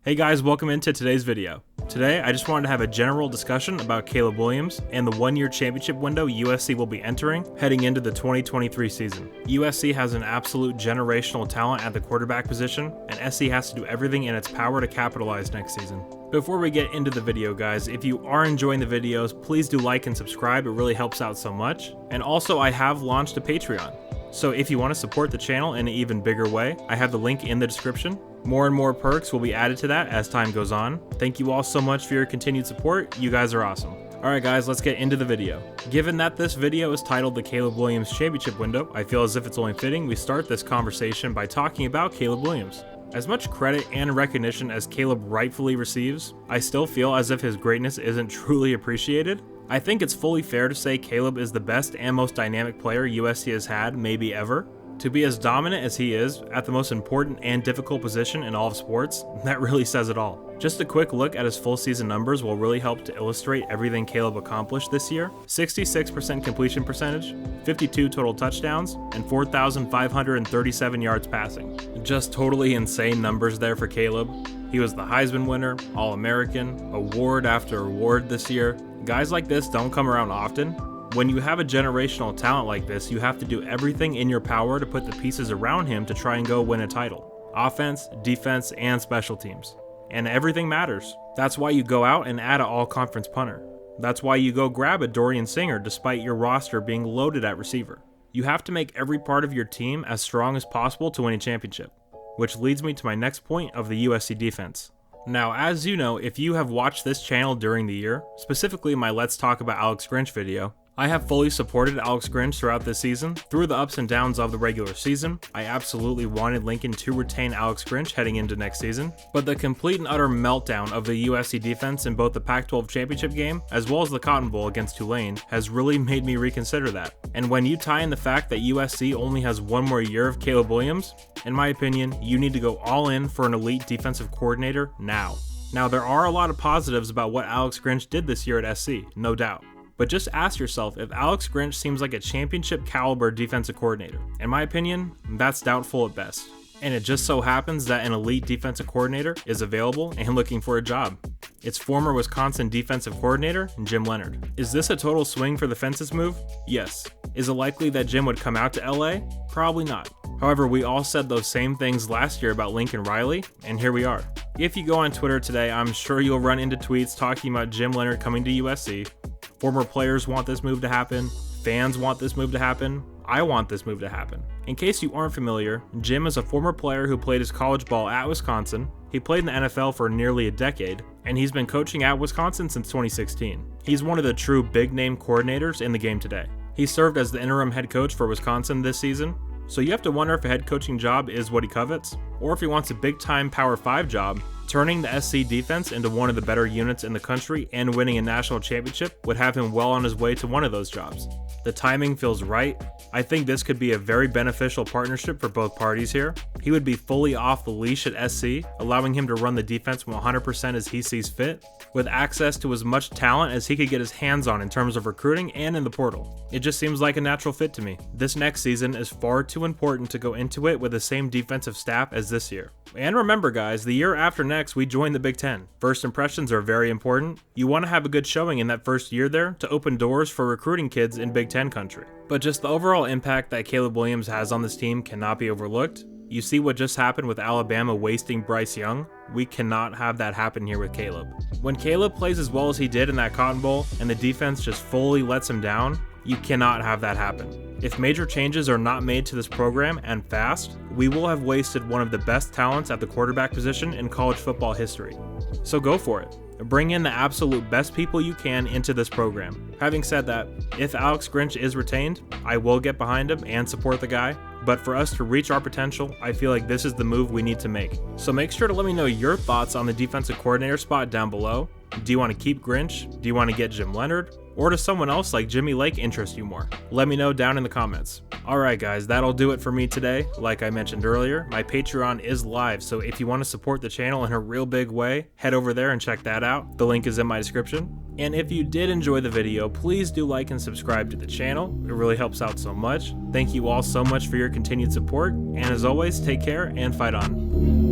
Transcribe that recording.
Hey guys, welcome into today's video. Today, I just wanted to have a general discussion about Caleb Williams and the one-year championship window USC will be entering heading into the 2023 season. USC has an absolute generational talent at the quarterback position, and SC has to do everything in its power to capitalize next season. Before we get into the video, guys, if you are enjoying the videos, please do like and subscribe. It really helps out so much. And also, I have launched a Patreon. So if you want to support the channel in an even bigger way, I have the link in the description. More and more perks will be added to that as time goes on. Thank you all so much for your continued support. You guys are awesome. Alright guys, let's get into the video. Given that this video is titled the Caleb Williams Championship Window, I feel as if it's only fitting we start this conversation by talking about Caleb Williams. As much credit and recognition as Caleb rightfully receives, I still feel as if his greatness isn't truly appreciated. I think it's fully fair to say Caleb is the best and most dynamic player USC has had, maybe ever. To be as dominant as he is, at the most important and difficult position in all of sports, that really says it all. Just a quick look at his full season numbers will really help to illustrate everything Caleb accomplished this year. 66% completion percentage, 52 total touchdowns, and 4,537 yards passing. Just totally insane numbers there for Caleb. He was the Heisman winner, All-American, award after award this year. Guys like this don't come around often. When you have a generational talent like this, you have to do everything in your power to put the pieces around him to try and go win a title. Offense, defense, and special teams. And everything matters. That's why you go out and add an all-conference punter. That's why you go grab a Dorian Singer despite your roster being loaded at receiver. You have to make every part of your team as strong as possible to win a championship. Which leads me to my next point of the USC defense. Now, as you know, if you have watched this channel during the year, specifically my Let's Talk About Alex Grinch video, I have fully supported Alex Grinch throughout this season. Through the ups and downs of the regular season, I absolutely wanted Lincoln to retain Alex Grinch heading into next season, but the complete and utter meltdown of the USC defense in both the Pac-12 championship game as well as the Cotton Bowl against Tulane has really made me reconsider that. And when you tie in the fact that USC only has one more year of Caleb Williams, in my opinion, you need to go all in for an elite defensive coordinator now. Now, there are a lot of positives about what Alex Grinch did this year at SC, no doubt. But just ask yourself if Alex Grinch seems like a championship caliber defensive coordinator. In my opinion, that's doubtful at best. And it just so happens that an elite defensive coordinator is available and looking for a job. It's former Wisconsin defensive coordinator, Jim Leonhard. Is this a total swing for the fences move? Yes. Is it likely that Jim would come out to LA? Probably not. However, we all said those same things last year about Lincoln Riley, and here we are. If you go on Twitter today, I'm sure you'll run into tweets talking about Jim Leonhard coming to USC. Former players want this move to happen, fans want this move to happen, I want this move to happen. In case you aren't familiar, Jim is a former player who played his college ball at Wisconsin, he played in the NFL for nearly a decade, and he's been coaching at Wisconsin since 2016. He's one of the true big-name coordinators in the game today. He served as the interim head coach for Wisconsin this season, so you have to wonder if a head coaching job is what he covets, or if he wants a big-time Power 5 job. Turning the SC defense into one of the better units in the country and winning a national championship would have him well on his way to one of those jobs. The timing feels right. I think this could be a very beneficial partnership for both parties here. He would be fully off the leash at SC, allowing him to run the defense 100% as he sees fit, with access to as much talent as he could get his hands on in terms of recruiting and in the portal. It just seems like a natural fit to me. This next season is far too important to go into it with the same defensive staff as this year. And remember guys, the year after next we join the Big Ten. First impressions are very important. You want to have a good showing in that first year there to open doors for recruiting kids in Big Ten country. But just the overall impact that Caleb Williams has on this team cannot be overlooked. You see what just happened with Alabama wasting Bryce Young? We cannot have that happen here with Caleb. When Caleb plays as well as he did in that Cotton Bowl and the defense just fully lets him down, you cannot have that happen. If major changes are not made to this program and fast, we will have wasted one of the best talents at the quarterback position in college football history. So go for it. Bring in the absolute best people you can into this program. Having said that, if Alex Grinch is retained, I will get behind him and support the guy. But for us to reach our potential, I feel like this is the move we need to make. So make sure to let me know your thoughts on the defensive coordinator spot down below. Do you want to keep Grinch? Do you want to get Jim Leonhard? Or does someone else like Jimmy Lake interest you more? Let me know down in the comments. Alright guys, that'll do it for me today. Like I mentioned earlier, my Patreon is live, so if you want to support the channel in a real big way, head over there and check that out. The link is in my description. And if you did enjoy the video, please do like and subscribe to the channel. It really helps out so much. Thank you all so much for your continued support, and as always, take care and fight on.